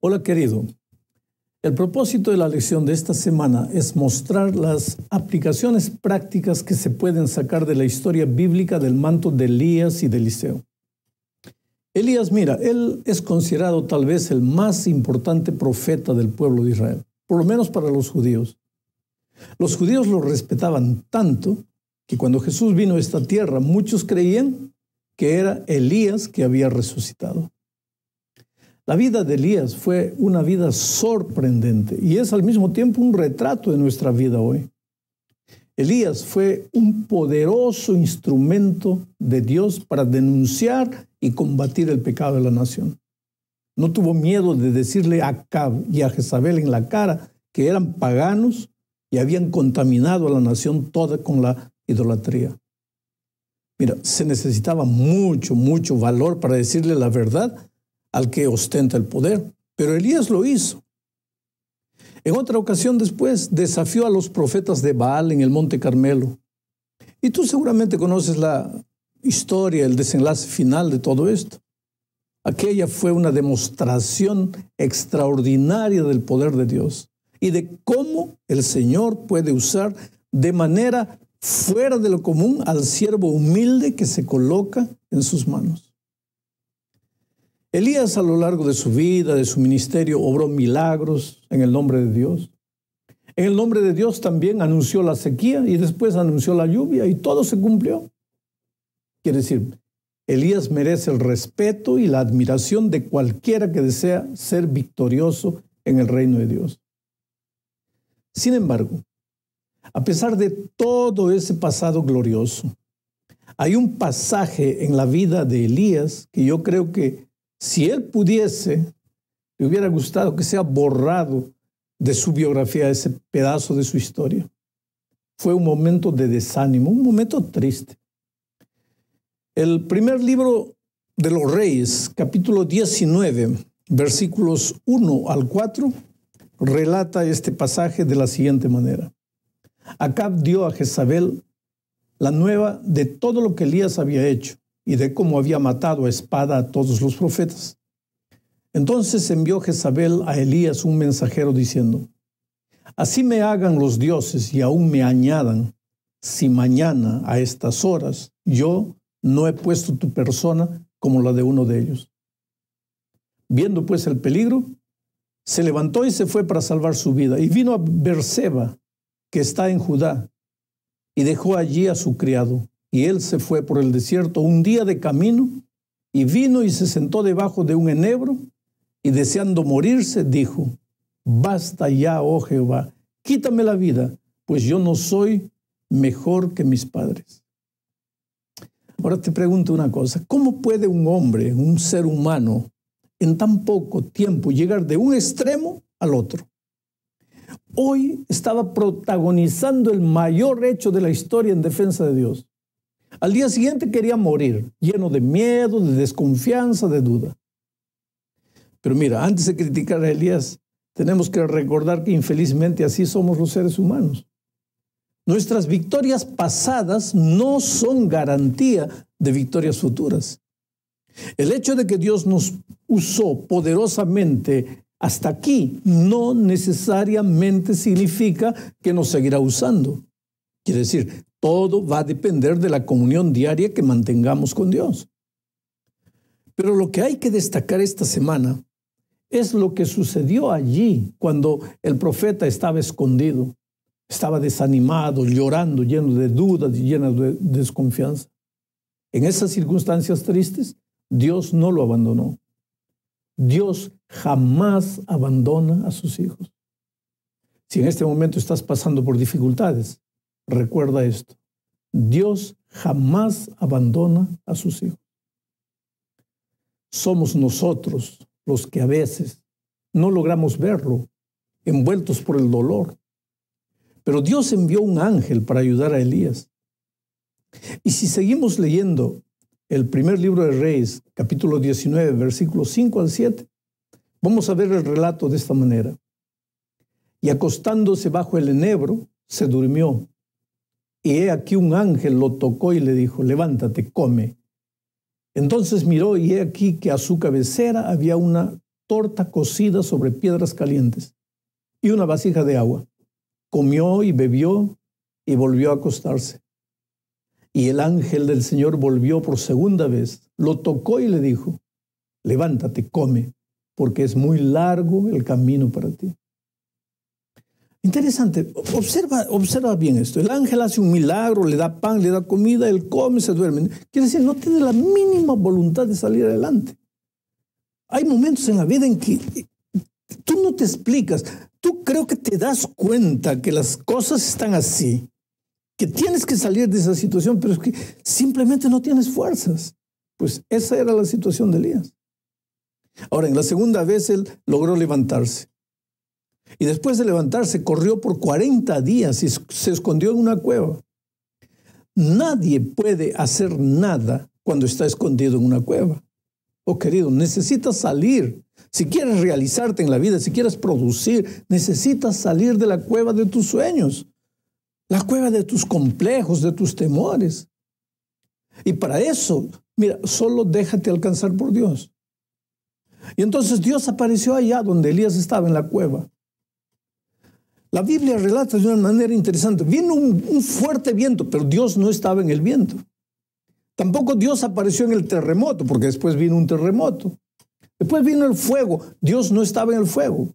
Hola querido, el propósito de la lección de esta semana es mostrar las aplicaciones prácticas que se pueden sacar de la historia bíblica del manto de Elías y de Eliseo. Elías, mira, él es considerado tal vez el más importante profeta del pueblo de Israel, por lo menos para los judíos. Los judíos lo respetaban tanto que cuando Jesús vino a esta tierra, muchos creían que era Elías que había resucitado. La vida de Elías fue una vida sorprendente y es al mismo tiempo un retrato de nuestra vida hoy. Elías fue un poderoso instrumento de Dios para denunciar y combatir el pecado de la nación. No tuvo miedo de decirle a Acab y a Jezabel en la cara que eran paganos y habían contaminado a la nación toda con la idolatría. Mira, se necesitaba mucho valor para decirle la verdad al que ostenta el poder, pero Elías lo hizo. En otra ocasión después desafió a los profetas de Baal en el Monte Carmelo. Y tú seguramente conoces la historia, el desenlace final de todo esto. Aquella fue una demostración extraordinaria del poder de Dios y de cómo el Señor puede usar de manera fuera de lo común al siervo humilde que se coloca en sus manos. Elías a lo largo de su vida, de su ministerio, obró milagros en el nombre de Dios. En el nombre de Dios también anunció la sequía y después anunció la lluvia y todo se cumplió. Quiere decir, Elías merece el respeto y la admiración de cualquiera que desea ser victorioso en el reino de Dios. Sin embargo, a pesar de todo ese pasado glorioso, hay un pasaje en la vida de Elías que yo creo que si él pudiese, le hubiera gustado que sea borrado de su biografía ese pedazo de su historia. Fue un momento de desánimo, un momento triste. El primer libro de los Reyes, capítulo 19, versículos 1 al 4, relata este pasaje de la siguiente manera. Acab dio a Jezabel la nueva de todo lo que Elías había hecho y de cómo había matado a espada a todos los profetas. Entonces envió Jezabel a Elías un mensajero diciendo: así me hagan los dioses y aún me añadan, si mañana a estas horas yo no he puesto tu persona como la de uno de ellos. Viendo pues el peligro, se levantó y se fue para salvar su vida, y vino a Beerseba, que está en Judá, y dejó allí a su criado. Y él se fue por el desierto un día de camino, y vino y se sentó debajo de un enebro, y deseando morirse, dijo: basta ya, oh Jehová, quítame la vida, pues yo no soy mejor que mis padres. Ahora te pregunto una cosa: ¿cómo puede un hombre, un ser humano, en tan poco tiempo llegar de un extremo al otro? Hoy estaba protagonizando el mayor hecho de la historia en defensa de Dios. Al día siguiente quería morir, lleno de miedo, de desconfianza, de duda. Pero mira, antes de criticar a Elías, tenemos que recordar que infelizmente así somos los seres humanos. Nuestras victorias pasadas no son garantía de victorias futuras. El hecho de que Dios nos usó poderosamente hasta aquí no necesariamente significa que nos seguirá usando. Quiere decir, todo va a depender de la comunión diaria que mantengamos con Dios. Pero lo que hay que destacar esta semana es lo que sucedió allí cuando el profeta estaba escondido, estaba desanimado, llorando, lleno de dudas y lleno de desconfianza. En esas circunstancias tristes, Dios no lo abandonó. Dios jamás abandona a sus hijos. Si en este momento estás pasando por dificultades, recuerda esto: Dios jamás abandona a sus hijos. Somos nosotros los que a veces no logramos verlo, envueltos por el dolor. Pero Dios envió un ángel para ayudar a Elías. Y si seguimos leyendo el primer libro de Reyes, capítulo 19, versículos 5 al 7, vamos a ver el relato de esta manera. Y acostándose bajo el enebro, se durmió. Y he aquí un ángel lo tocó y le dijo: levántate, come. Entonces miró y he aquí que a su cabecera había una torta cocida sobre piedras calientes y una vasija de agua. Comió y bebió y volvió a acostarse. Y el ángel del Señor volvió por segunda vez, lo tocó y le dijo: levántate, come, porque es muy largo el camino para ti. Interesante, observa bien esto. El ángel hace un milagro, le da pan, le da comida, él come, se duerme. Quiere decir, no tiene la mínima voluntad de salir adelante. Hay momentos en la vida en que tú no te explicas, tú creo que te das cuenta que las cosas están así, que tienes que salir de esa situación, pero es que simplemente no tienes fuerzas. Pues esa era la situación de Elías. Ahora, en la segunda vez él logró levantarse. Y después de levantarse, corrió por 40 días y se escondió en una cueva. Nadie puede hacer nada cuando está escondido en una cueva. Oh, querido, necesitas salir. Si quieres realizarte en la vida, si quieres producir, necesitas salir de la cueva de tus sueños, la cueva de tus complejos, de tus temores. Y para eso, mira, solo déjate alcanzar por Dios. Y entonces Dios apareció allá donde Elías estaba, en la cueva. La Biblia relata de una manera interesante. Vino un fuerte viento, pero Dios no estaba en el viento. Tampoco Dios apareció en el terremoto, porque después vino un terremoto. Después vino el fuego. Dios no estaba en el fuego.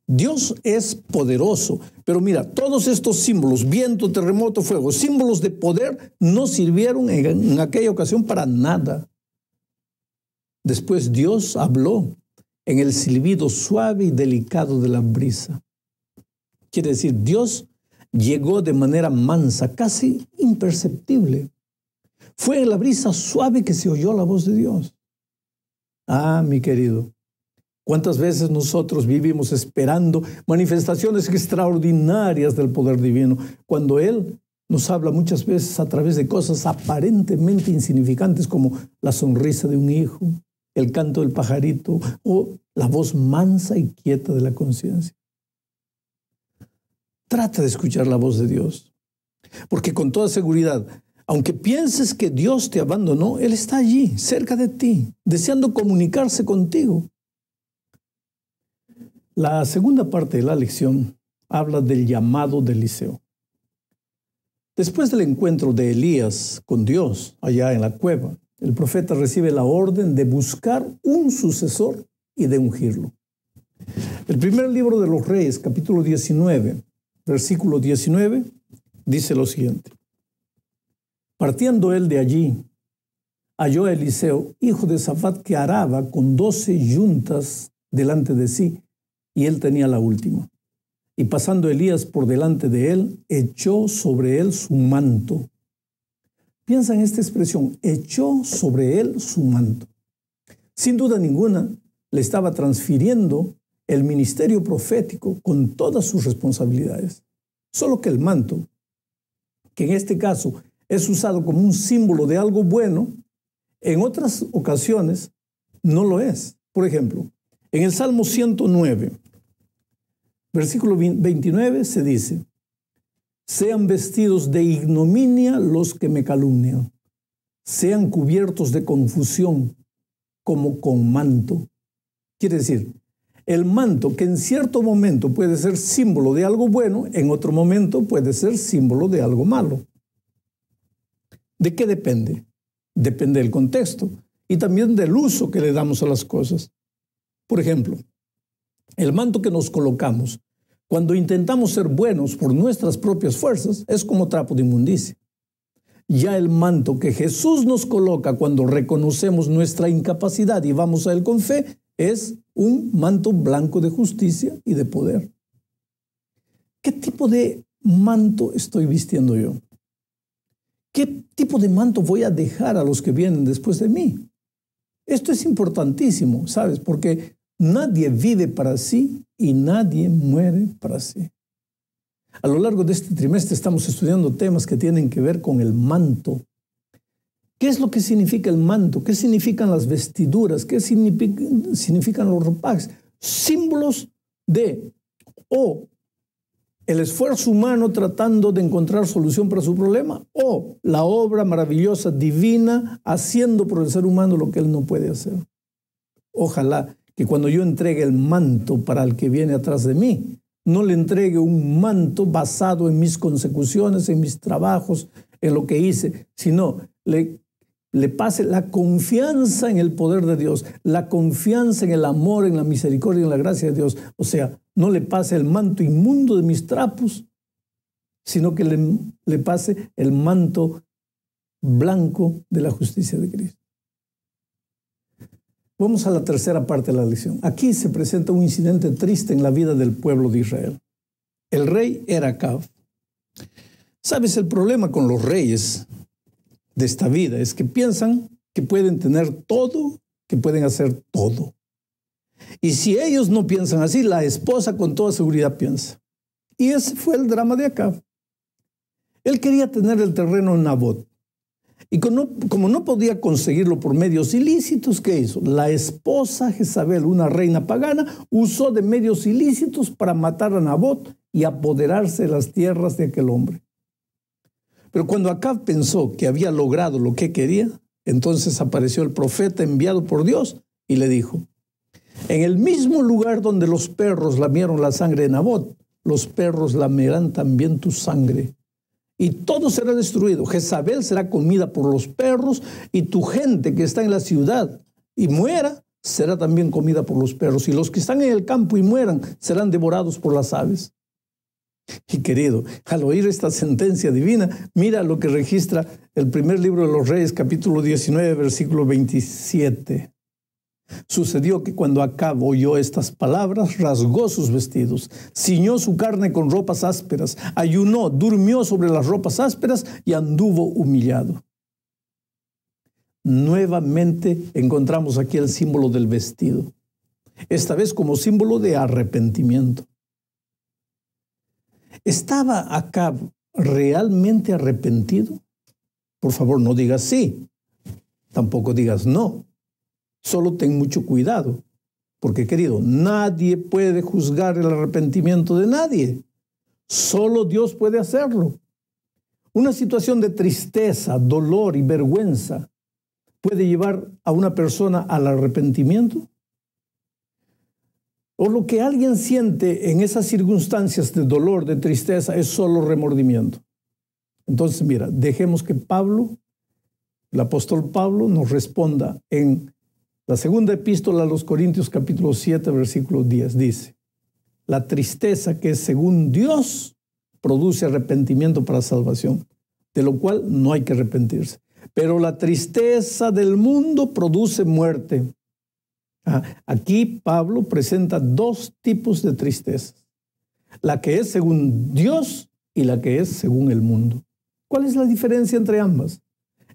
Dios es poderoso. Pero mira, todos estos símbolos, viento, terremoto, fuego, símbolos de poder, no sirvieron en aquella ocasión para nada. Después Dios habló en el silbido suave y delicado de la brisa. Quiere decir, Dios llegó de manera mansa, casi imperceptible. Fue en la brisa suave que se oyó la voz de Dios. Ah, mi querido, ¿cuántas veces nosotros vivimos esperando manifestaciones extraordinarias del poder divino, cuando Él nos habla muchas veces a través de cosas aparentemente insignificantes, como la sonrisa de un hijo, el canto del pajarito o la voz mansa y quieta de la conciencia? Trata de escuchar la voz de Dios, porque con toda seguridad, aunque pienses que Dios te abandonó, Él está allí, cerca de ti, deseando comunicarse contigo. La segunda parte de la lección habla del llamado de Eliseo. Después del encuentro de Elías con Dios allá en la cueva, el profeta recibe la orden de buscar un sucesor y de ungirlo. El primer libro de los Reyes, capítulo 19, versículo 19, dice lo siguiente: partiendo él de allí, halló a Eliseo, hijo de Safat, que araba con 12 yuntas delante de sí, y él tenía la última. Y pasando Elías por delante de él, echó sobre él su manto. Piensa en esta expresión: echó sobre él su manto. Sin duda ninguna, le estaba transfiriendo el ministerio profético con todas sus responsabilidades. Solo que el manto, que en este caso es usado como un símbolo de algo bueno, en otras ocasiones no lo es. Por ejemplo, en el Salmo 109, versículo 29 se dice: sean vestidos de ignominia los que me calumnian, sean cubiertos de confusión como con manto. Quiere decir, el manto, que en cierto momento puede ser símbolo de algo bueno, en otro momento puede ser símbolo de algo malo. ¿De qué depende? Depende del contexto y también del uso que le damos a las cosas. Por ejemplo, el manto que nos colocamos cuando intentamos ser buenos por nuestras propias fuerzas es como trapo de inmundicia. Ya el manto que Jesús nos coloca cuando reconocemos nuestra incapacidad y vamos a Él con fe es un manto blanco de justicia y de poder. ¿Qué tipo de manto estoy vistiendo yo? ¿Qué tipo de manto voy a dejar a los que vienen después de mí? Esto es importantísimo, ¿sabes? Porque nadie vive para sí y nadie muere para sí. A lo largo de este trimestre estamos estudiando temas que tienen que ver con el manto. ¿Qué es lo que significa el manto? ¿Qué significan las vestiduras? ¿Qué significan los ropajes? Símbolos de el esfuerzo humano tratando de encontrar solución para su problema, o la obra maravillosa, divina, haciendo por el ser humano lo que él no puede hacer. Ojalá que cuando yo entregue el manto para el que viene atrás de mí, no le entregue un manto basado en mis consecuciones, en mis trabajos, en lo que hice, sino le pase la confianza en el poder de Dios, la confianza en el amor, en la misericordia, en la gracia de Dios. O sea, no le pase el manto inmundo de mis trapos, sino que le pase el manto blanco de la justicia de Cristo. Vamos a la tercera parte de la lección. Aquí se presenta un incidente triste en la vida del pueblo de Israel. El rey era Acab. ¿Sabes? El problema con los reyes de esta vida es que piensan que pueden tener todo, que pueden hacer todo. Y si ellos no piensan así, la esposa con toda seguridad piensa. Y ese fue el drama de Acab. Él quería tener el terreno en Nabot. Y como no podía conseguirlo por medios ilícitos, ¿qué hizo? La esposa Jezabel, una reina pagana, usó de medios ilícitos para matar a Nabot y apoderarse de las tierras de aquel hombre. Pero cuando Acab pensó que había logrado lo que quería, entonces apareció el profeta enviado por Dios y le dijo: en el mismo lugar donde los perros lamieron la sangre de Nabot, los perros lamerán también tu sangre. Y todo será destruido. Jezabel será comida por los perros y tu gente que está en la ciudad y muera será también comida por los perros. Y los que están en el campo y mueran serán devorados por las aves. Y querido, al oír esta sentencia divina, mira lo que registra el primer libro de los Reyes, capítulo 19, versículo 27. Sucedió que cuando Acab oyó estas palabras, rasgó sus vestidos, ciñó su carne con ropas ásperas, ayunó, durmió sobre las ropas ásperas y anduvo humillado. Nuevamente encontramos aquí el símbolo del vestido, esta vez como símbolo de arrepentimiento. ¿Estaba Acab realmente arrepentido? Por favor, no digas sí, tampoco digas no. Solo ten mucho cuidado, porque querido, nadie puede juzgar el arrepentimiento de nadie. Solo Dios puede hacerlo. Una situación de tristeza, dolor y vergüenza puede llevar a una persona al arrepentimiento. O lo que alguien siente en esas circunstancias de dolor, de tristeza, es solo remordimiento. Entonces, mira, dejemos que Pablo, el apóstol Pablo, nos responda en la segunda epístola a los Corintios, capítulo 7, versículo 10, dice: la tristeza que es según Dios produce arrepentimiento para salvación, de lo cual no hay que arrepentirse. Pero la tristeza del mundo produce muerte. Aquí Pablo presenta dos tipos de tristeza: la que es según Dios y la que es según el mundo. ¿Cuál es la diferencia entre ambas?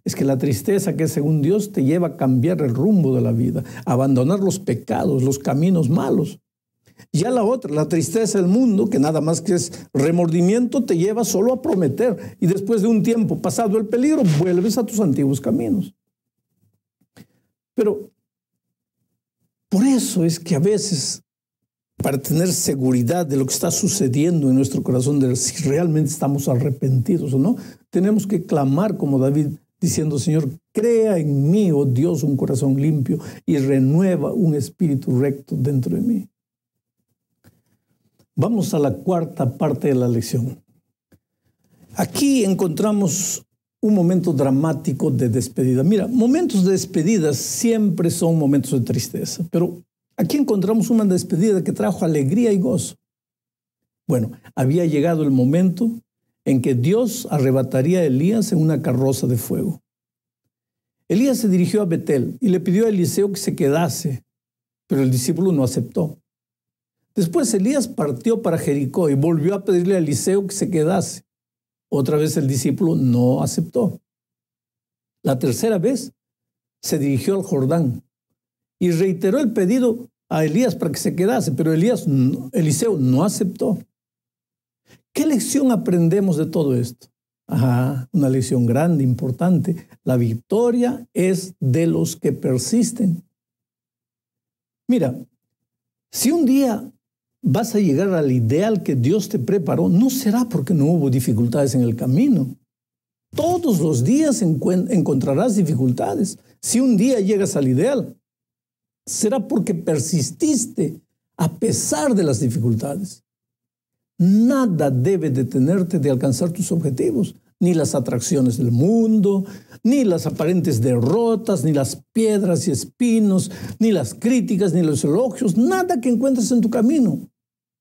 Es que la tristeza que es según Dios te lleva a cambiar el rumbo de la vida, a abandonar los pecados, los caminos malos. Ya la otra, la tristeza del mundo, que nada más que es remordimiento, te lleva solo a prometer y después de un tiempo, pasado el peligro, vuelves a tus antiguos caminos. Pero por eso es que a veces, para tener seguridad de lo que está sucediendo en nuestro corazón, de si realmente estamos arrepentidos o no, tenemos que clamar como David, diciendo: Señor, crea en mí, oh Dios, un corazón limpio y renueva un espíritu recto dentro de mí. Vamos a la cuarta parte de la lección. Aquí encontramos un momento dramático de despedida. Mira, momentos de despedida siempre son momentos de tristeza, pero aquí encontramos una despedida que trajo alegría y gozo. Bueno, había llegado el momento en que Dios arrebataría a Elías en una carroza de fuego. Elías se dirigió a Betel y le pidió a Eliseo que se quedase, pero el discípulo no aceptó. Después Elías partió para Jericó y volvió a pedirle a Eliseo que se quedase. Otra vez el discípulo no aceptó. La tercera vez se dirigió al Jordán y reiteró el pedido a Elías para que se quedase, pero Eliseo no aceptó. ¿Qué lección aprendemos de todo esto? Una lección grande, importante. La victoria es de los que persisten. Mira, si un día vas a llegar al ideal que Dios te preparó, no será porque no hubo dificultades en el camino. Todos los días encontrarás dificultades. Si un día llegas al ideal, será porque persististe a pesar de las dificultades. Nada debe detenerte de alcanzar tus objetivos, ni las atracciones del mundo, ni las aparentes derrotas, ni las piedras y espinos, ni las críticas, ni los elogios, nada que encuentres en tu camino.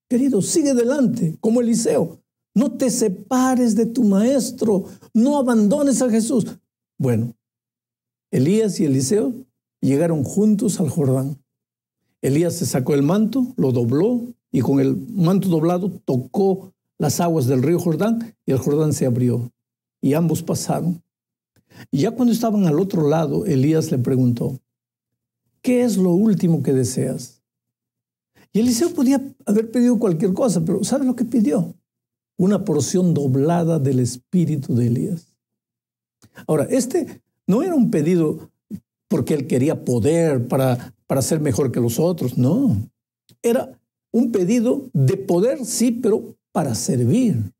Querido, sigue adelante, como Eliseo. No te separes de tu maestro, no abandones a Jesús. Bueno, Elías y Eliseo llegaron juntos al Jordán. Elías se sacó el manto, lo dobló y con el manto doblado tocó las aguas del río Jordán y el Jordán se abrió y ambos pasaron. Y ya cuando estaban al otro lado, Elías le preguntó, ¿qué es lo último que deseas? Y Eliseo podía haber pedido cualquier cosa, pero ¿sabe lo que pidió? Una porción doblada del espíritu de Elías. Ahora, este no era un pedido porque él quería poder para ser mejor que los otros, no. Era un pedido de poder, sí, pero para servir.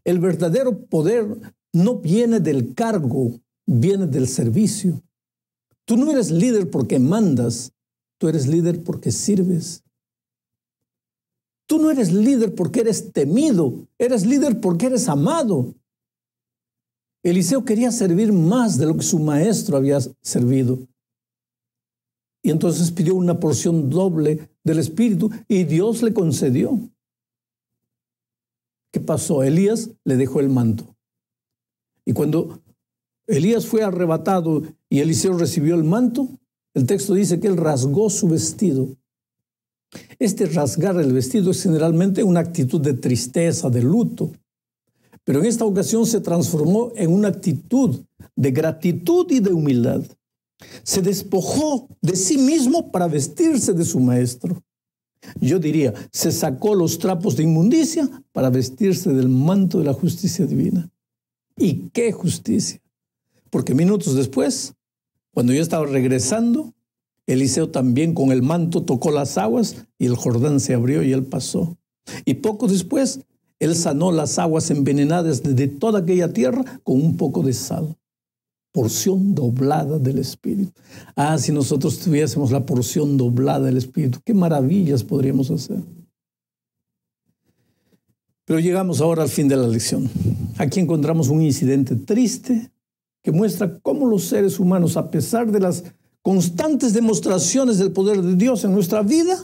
El verdadero poder no viene del cargo, viene del servicio. Tú no eres líder porque mandas, tú eres líder porque sirves. Tú no eres líder porque eres temido, eres líder porque eres amado. Eliseo quería servir más de lo que su maestro había servido. Y entonces pidió una porción doble del Espíritu y Dios le concedió. ¿Qué pasó? Elías le dejó el manto. Y cuando Elías fue arrebatado y Eliseo recibió el manto, el texto dice que él rasgó su vestido. Este rasgar el vestido es generalmente una actitud de tristeza, de luto. Pero en esta ocasión se transformó en una actitud de gratitud y de humildad. Se despojó de sí mismo para vestirse de su maestro. Yo diría, se sacó los trapos de inmundicia para vestirse del manto de la justicia divina. ¿Y qué justicia? Porque minutos después, cuando yo estaba regresando, Eliseo también con el manto tocó las aguas y el Jordán se abrió y él pasó. Y poco después, él sanó las aguas envenenadas de toda aquella tierra con un poco de sal. Porción doblada del Espíritu. Ah, si nosotros tuviésemos la porción doblada del Espíritu, qué maravillas podríamos hacer. Pero llegamos ahora al fin de la lección. Aquí encontramos un incidente triste que muestra cómo los seres humanos, a pesar de las constantes demostraciones del poder de Dios en nuestra vida,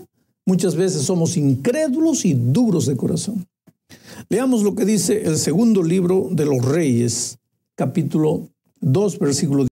muchas veces somos incrédulos y duros de corazón. Leamos lo que dice el segundo libro de los Reyes, capítulo 2, versículo